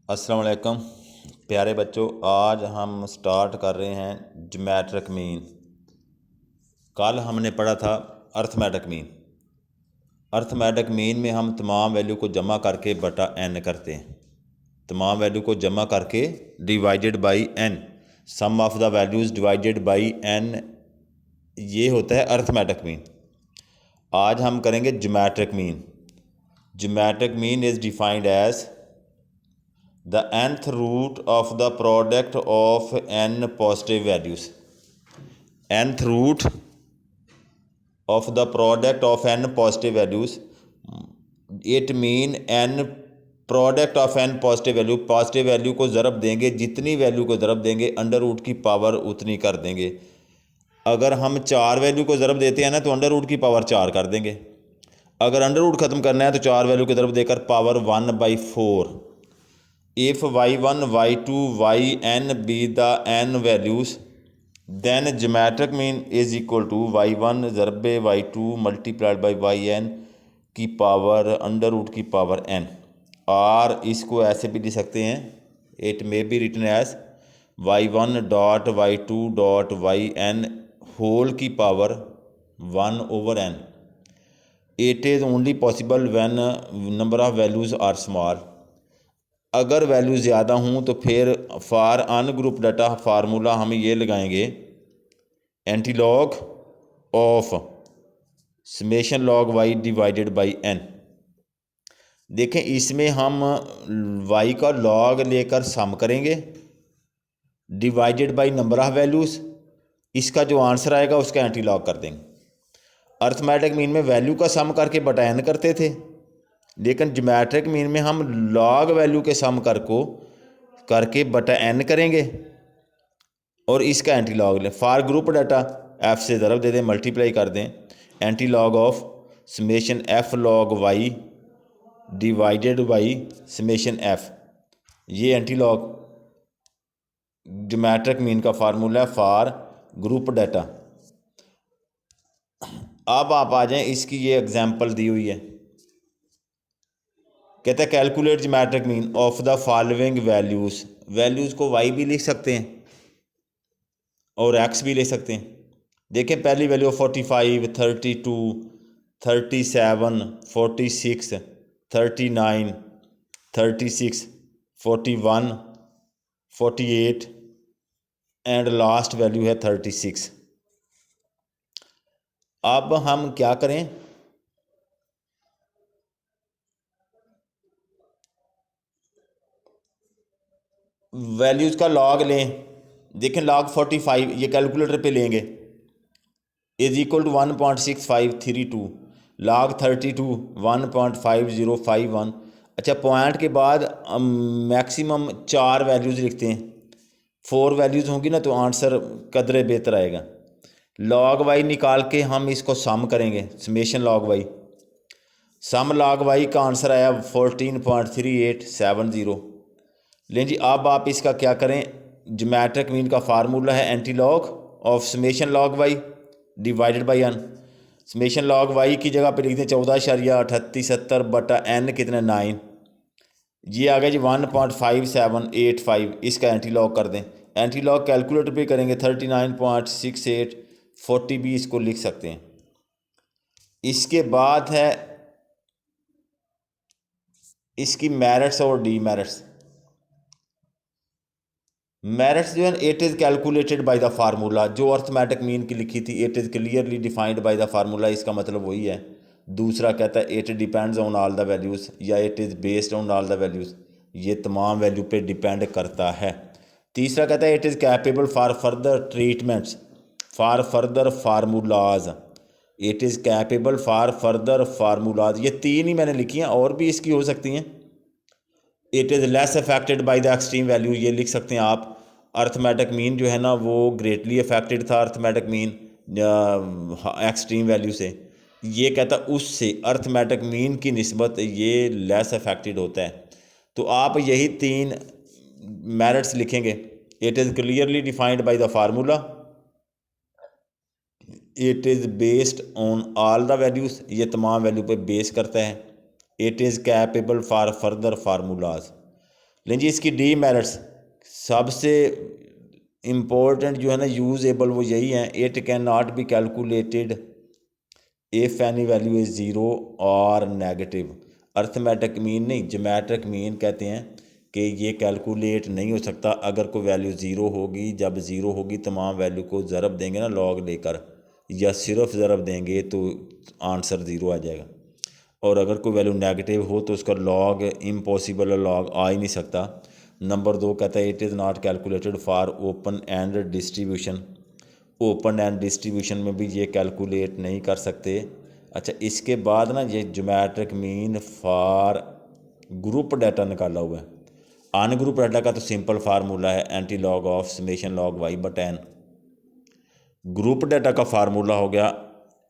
अस्सलाम वालेकुम प्यारे बच्चों। आज हम स्टार्ट कर रहे हैं ज्योमेट्रिक मीन। कल हमने पढ़ा था अर्थमेटिक मीन। अर्थमेटिक मीन में हम तमाम वैल्यू को जमा करके बटा n करते हैं। तमाम वैल्यू को जमा करके divided by n, sum of the values divided by n, ये होता है अर्थमेटिक मीन। आज हम करेंगे geometric mean. Geometric mean is defined as the nth root of the product of n positive values. Nth root of the product of n positive values, it mean n product of n positive value. Positive value को ज़रब देंगे, जितनी value को ज़रब देंगे under root की power उतनी कर देंगे। अगर हम 4 वैल्यू को ज़रब देते हैं ना तो अंडर रूट की पावर 4 कर देंगे। अगर अंडर रूट ख़त्म करना है तो 4 वैल्यू को ज़रब देकर power 1/4। If y1, y2, yn be the n values, then geometric mean is equal to y1 ज़रबे y2 multiplied by yn की पावर अंडर रूट की पावर n। और इसको ऐसे भी लिख सकते हैं, it may be written as y1 dot y2 dot yn whole की power 1/n। It is only possible when number of values are small. अगर वैल्यू ज़्यादा हूँ तो फिर फॉर अनग्रुप डाटा फार्मूला हम ये लगाएंगे, antilog of summation log Y divided by n। देखें, इसमें हम y का लॉग लेकर सम करेंगे divided by number of values. इसका जो आंसर आएगा उसका एंटीलॉग कर देंगे। अर्थमेटिक मीन में वैल्यू का सम करके बटा n करते थे, लेकिन ज्योमेट्रिक मीन में हम लॉग वैल्यू के सम करके बटा n करेंगे और इसका एंटी लॉग लें। फॉर ग्रुप डाटा f से ज़रब दे दें, मल्टीप्लाई कर दें, anti log of summation f log y divided by summation f। ये एंटी लॉग ज्योमेट्रिक मीन का फार्मूला है फॉर ग्रुप डाटा। अब आप आ जाएं, इसकी ये एग्जांपल दी हुई है। कहते हैं calculate geometric mean of the following values. Values को y भी लिख सकते हैं और x भी ले सकते हैं। देखें, पहली वैल्यू 45, 32, 37, 46, 39, 36, 41, 48 एंड लास्ट वैल्यू है 36। अब हम क्या करें, वैल्यूज़ का लॉग लें। देखें, लॉग 45 ये कैलकुलेटर पे लेंगे, इज इक्वल टू 1.6532। लॉग 32 1.5051। अच्छा, पॉइंट के बाद मैक्सिमम 4 वैल्यूज़ लिखते हैं। 4 वैल्यूज़ होंगी ना तो आंसर कदरे बेहतर आएगा। लॉग वाई निकाल के हम इसको सम करेंगे, summation log Y. Sum log Y का आंसर आया 14.3870। लें जी, अब आप इसका क्या करें, ज्योमेट्रिक मीन का फार्मूला है anti log of summation log Y divided by n। Summation log Y की जगह पे लिखते हैं 14.3870 बटा n कितना 9। ये आ गया जी 1.5785। इसका एंटी लॉग कर दें। एंटी लॉग कैलकुलेटर पे करेंगे 39.6840 भी इसको लिख सकते हैं। इसके बाद है इसकी मेरिट्स और डीमेरिट्स। मेरिट्स जो है, it is calculated by the formula. जो अर्थमेटिक मीन की लिखी थी, it is clearly defined by the formula, इसका मतलब वही है। दूसरा कहता है it depends on all the values या it is based on all the values, ये तमाम वैल्यू पे डिपेंड करता है। तीसरा कहता है it is capable for further treatments for further formulas. It is capable for further formulas. ये 3 ही मैंने लिखी हैं, और भी इसकी हो सकती हैं। It is less affected by the extreme value, ये लिख सकते हैं आप। अर्थमेटिक मीन जो है ना वो ग्रेटली अफेक्टेड था अर्थमेटिक मीन एक्सट्रीम वैल्यू से। ये कहता उससे अर्थमेटिक मीन की निस्बत ये लेस अफेक्टेड होता है। तो आप यही 3 मेरिट्स लिखेंगे। It is clearly defined by the formula, it is based on all the values, ये तमाम वैल्यू पे बेस करता है। It is capable for further formulas. लेकिन जी इसकी डीमेरिट्स सबसे इम्पोर्टेंट जो है ना यूजेबल वो यही है, it can not be calculated if any value is zero और नेगेटिव। अर्थमेटिक मीन नहीं, ज्योमेट्रिक मीन कहते हैं कि ये कैलकुलेट नहीं हो सकता अगर कोई वैल्यू ज़ीरो होगी। जब ज़ीरो होगी तमाम वैल्यू को ज़रब देंगे ना लॉग लेकर, या सिर्फ ज़रब देंगे तो आंसर ज़ीरो आ जाएगा। और अगर कोई वैल्यू नेगेटिव हो तो उसका लॉग इम्पॉसिबल है, लॉग आ ही नहीं सकता। नंबर 2 कहता है it is not calculated for open and distribution. Open and distribution में भी ये कैलकुलेट नहीं कर सकते। अच्छा, इसके बाद ना ये geometric mean for group data निकाला हुआ है। अनग्रुप डाटा का तो सिंपल फार्मूला है anti log of summation log Y but N. Group data का फार्मूला हो गया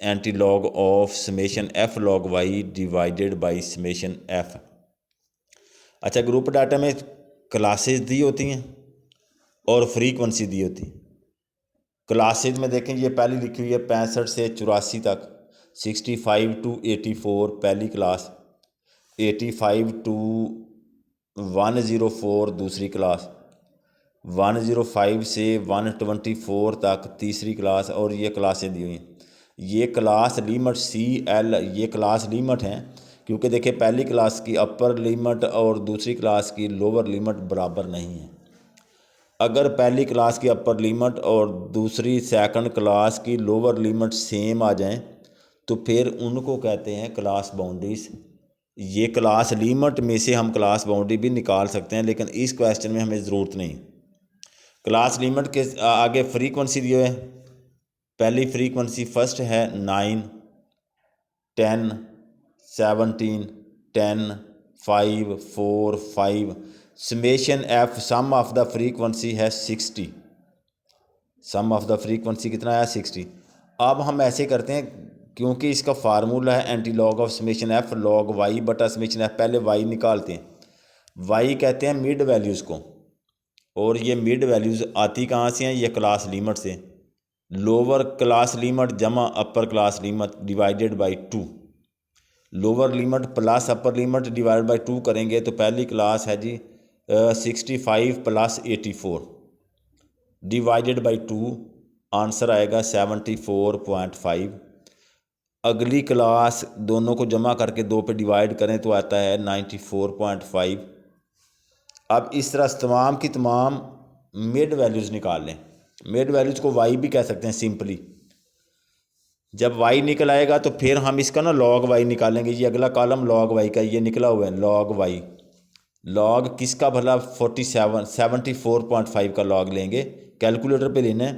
anti log of summation F log Y divided by summation F. अच्छा, ग्रुप डाटा में क्लासेस दी होती हैं और फ्रीक्वेंसी दी होती है। क्लासेज में देखें ये पहली लिखी हुई है 65 से 84 तक, 65 टू 84 पहली क्लास, 85 टू 104 दूसरी क्लास, 105 से 124 तक तीसरी क्लास, और ये क्लासें दी हुई हैं। ये क्लास लिमिट CL ये क्लास लिमिट हैं, क्योंकि देखिए पहली क्लास की अपर लिमिट और दूसरी क्लास की लोअर लिमिट बराबर नहीं है। अगर पहली क्लास की अपर लिमिट और दूसरी सेकंड क्लास की लोअर लिमिट सेम आ जाएं तो फिर उनको कहते हैं क्लास बाउंड्रीज। ये क्लास लिमिट में से हम क्लास बाउंड्री भी निकाल सकते हैं, लेकिन इस क्वेश्चन में हमें ज़रूरत नहीं। क्लास लिमिट के आगे फ्रीक्वेंसी दिए हुए, पहली फ्रीक्वेंसी फर्स्ट है 9, 10, 17, 10, 5, 4, 5। Summation F sum of the frequency है 60। सम ऑफ द फ्रीक्वेंसी कितना है 60। अब हम ऐसे करते हैं, क्योंकि इसका फार्मूला है anti log of summation F log Y बटा समेशन एफ। पहले वाई निकालते हैं। वाई कहते हैं मिड वैल्यूज़ को, और ये मिड वैल्यूज़ आती कहाँ से हैं? ये क्लास लिमिट से। लोअर क्लास लिमिट जमा upper class limit divided by 2। Lower limit plus upper limit divide by 2 करेंगे तो पहली क्लास है जी 65 प्लस 84 डिवाइडेड बाई 2, आंसर आएगा 74.5। अगली क्लास दोनों को जमा करके 2 पे डिवाइड करें तो आता है 94.5। अब इस तरह तमाम की तमाम मिड वैल्यूज़ निकाल लें। मिड वैल्यूज़ को वाई भी कह सकते हैं सिंपली। जब वाई निकल आएगा तो फिर हम इसका ना लॉग वाई निकालेंगे। ये अगला कॉलम लॉग वाई का ये निकला हुआ है, लॉग वाई। लॉग किसका भला? 74.5 का लॉग लेंगे, कैलकुलेटर पे लेना है।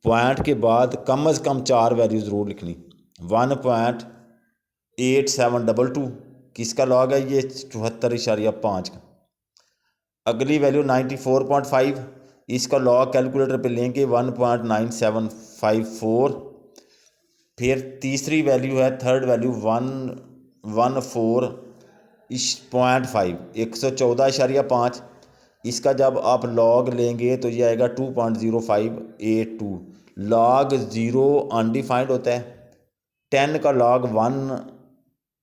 पॉइंट के बाद कम से कम 4 वैल्यू ज़रूर लिखनी। 1.8722 किसका लॉग है? ये 74.5 का। अगली वैल्यू 94.5, इसका लॉग कैलकुलेटर पे लेंगे 1.9754। फिर तीसरी वैल्यू है, थर्ड वैल्यू 114.5, 114.5। इसका जब आप लॉग लेंगे तो ये आएगा 2.0582। लॉग 0 अनडिफाइंड होता है, 10 का लॉग 1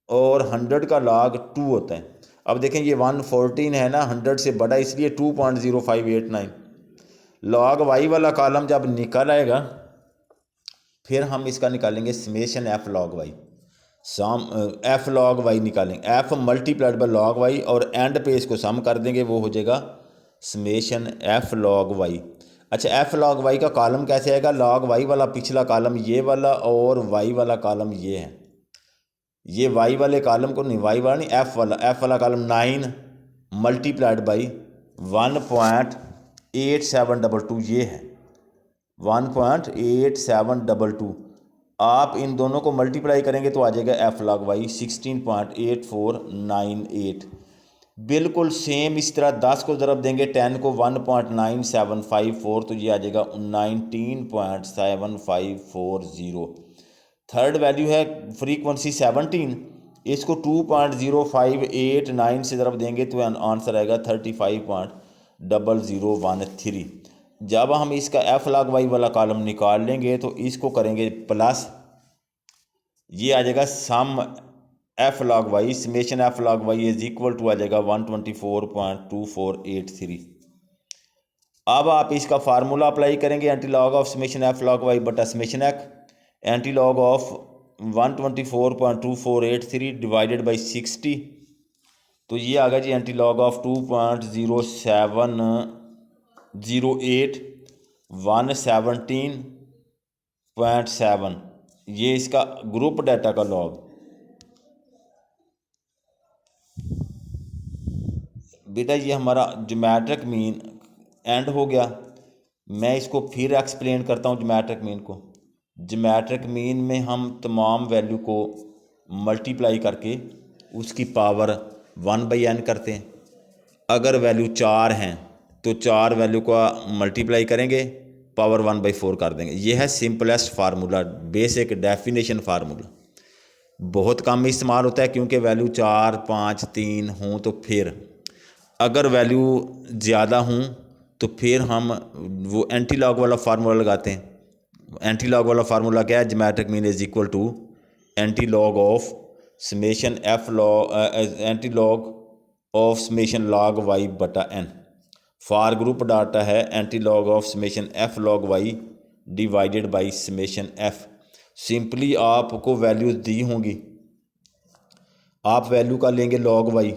और 100 का लॉग 2 होता है। अब देखें ये 114 है ना, 100 से बड़ा, इसलिए 2.0589। लॉग वाई वाला कॉलम जब निकल आएगा फिर हम इसका निकालेंगे summation F log Y. Sum F log Y निकालेंगे, F multiplied by log Y, और एंड पे इसको सम कर देंगे, वो हो जाएगा समेशन एफ लॉग वाई। अच्छा, एफ लॉग वाई का कॉलम कैसे आएगा? लॉग वाई वाला पिछला कॉलम ये वाला और वाई वाला कॉलम ये है। ये वाई वाले कॉलम को नहीं, वाई वाला नहीं, एफ वाला कॉलम 9 मल्टीप्लाइड बाई 1.8722 ये है 1.8722। आप इन दोनों को मल्टीप्लाई करेंगे तो आ जाएगा एफ लॉग वाई 16.8498। बिल्कुल सेम इस तरह 10 को ज़रब देंगे 10 को 1.9754 तो ये आ जाएगा 19.7540। थर्ड वैल्यू है फ्रीक्वेंसी 17, इसको 2.0589 से ज़रब देंगे तो आंसर आएगा 35.0013। जब हम इसका एफ लॉग वाई वाला कॉलम निकाल लेंगे तो इसको करेंगे प्लस, ये आ जाएगा sum F log Y, summation F log Y is equal to आ जाएगा 124.2483। अब आप इसका फार्मूला अप्लाई करेंगे, anti log of summation F log Y बटा summation X, anti log of 124.2483 divided by 60, तो ये आ गया जी एंटी लॉग ऑफ 2.0708 117.7, ये इसका ग्रुप डाटा का लॉग। बेटा ये हमारा ज्योमेट्रिक मीन एंड हो गया। मैं इसको फिर एक्सप्लेन करता हूँ ज्योमेट्रिक मीन को। ज्योमेट्रिक मीन में हम तमाम वैल्यू को मल्टीप्लाई करके उसकी पावर 1/n करते हैं। अगर वैल्यू 4 हैं तो 4 वैल्यू का मल्टीप्लाई करेंगे, पावर 1/4 कर देंगे। ये है simplest formula, basic definition formula. बहुत कम इस्तेमाल होता है क्योंकि वैल्यू 4, 5, 3 हों तो फिर, अगर वैल्यू ज़्यादा हों तो फिर हम वो एंटी लॉग वाला फार्मूला लगाते हैं। एंटी लॉग वाला फार्मूला क्या है? Geometric mean is equal to anti log of summation F log, anti log of summation log Y बटा एन। फॉर ग्रुप डाटा है anti log of summation F log Y divided by summation F. Simply आपको values दी होंगी, आप value का लेंगे log Y,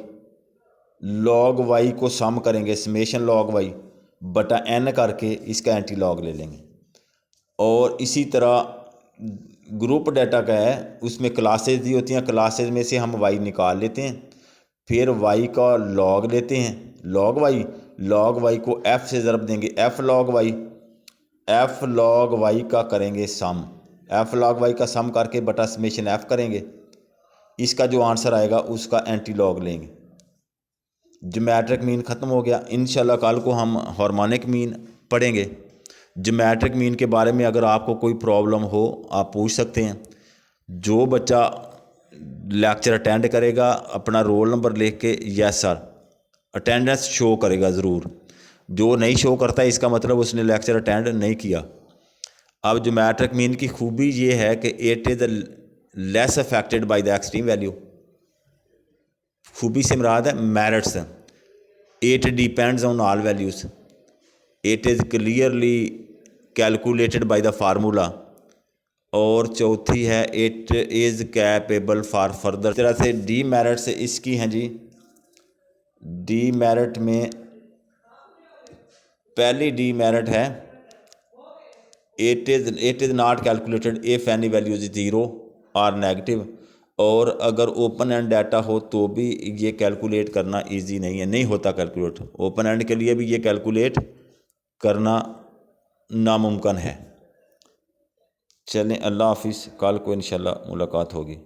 log Y को सम करेंगे समेशन लॉग वाई बटा एन करके इसका एंटी लॉग ले लेंगे। और इसी तरह ग्रुप डाटा का है, उसमें क्लासेस दी होती हैं, क्लासेस में से हम वाई निकाल लेते हैं, फिर वाई का लॉग लेते हैं, लॉग वाई को एफ से ज़रब देंगे, एफ लॉग वाई का करेंगे सम, एफ लॉग वाई का सम करके बटा समेशन एफ करेंगे। इसका जो आंसर आएगा उसका एंटी लॉग लेंगे। ज्योमेट्रिक मीन ख़त्म हो गया। इंशाल्लाह कल को हम हार्मोनिक मीन पढ़ेंगे। ज्योमेट्रिक मीन के बारे में अगर आपको कोई प्रॉब्लम हो आप पूछ सकते हैं। जो बच्चा लेक्चर अटेंड करेगा अपना रोल नंबर लिख के यस सर अटेंडेंस शो करेगा ज़रूर। जो नहीं शो करता इसका मतलब उसने लेक्चर अटेंड नहीं किया। अब ज्योमेट्रिक मीन की खूबी ये है कि it is less affected by the extreme value. खूबी से मुराद है merits. It depends on all values. It is clearly calculated by the formula. और चौथी है it is capable for further. इस तरह से डी मेरिट्स इसकी हैं जी। डी मेरिट में पहली डी मेरिट है it is not calculated if any value is 0 और नेगेटिव। और अगर ओपन एंड डाटा हो तो भी ये कैलकुलेट करना इजी नहीं है, नहीं होता कैलकुलेट। ओपन एंड के लिए भी ये कैलकुलेट करना नामुमकिन है। चलें, अल्लाह हाफिज़। कल को इंशाल्लाह मुलाकात होगी।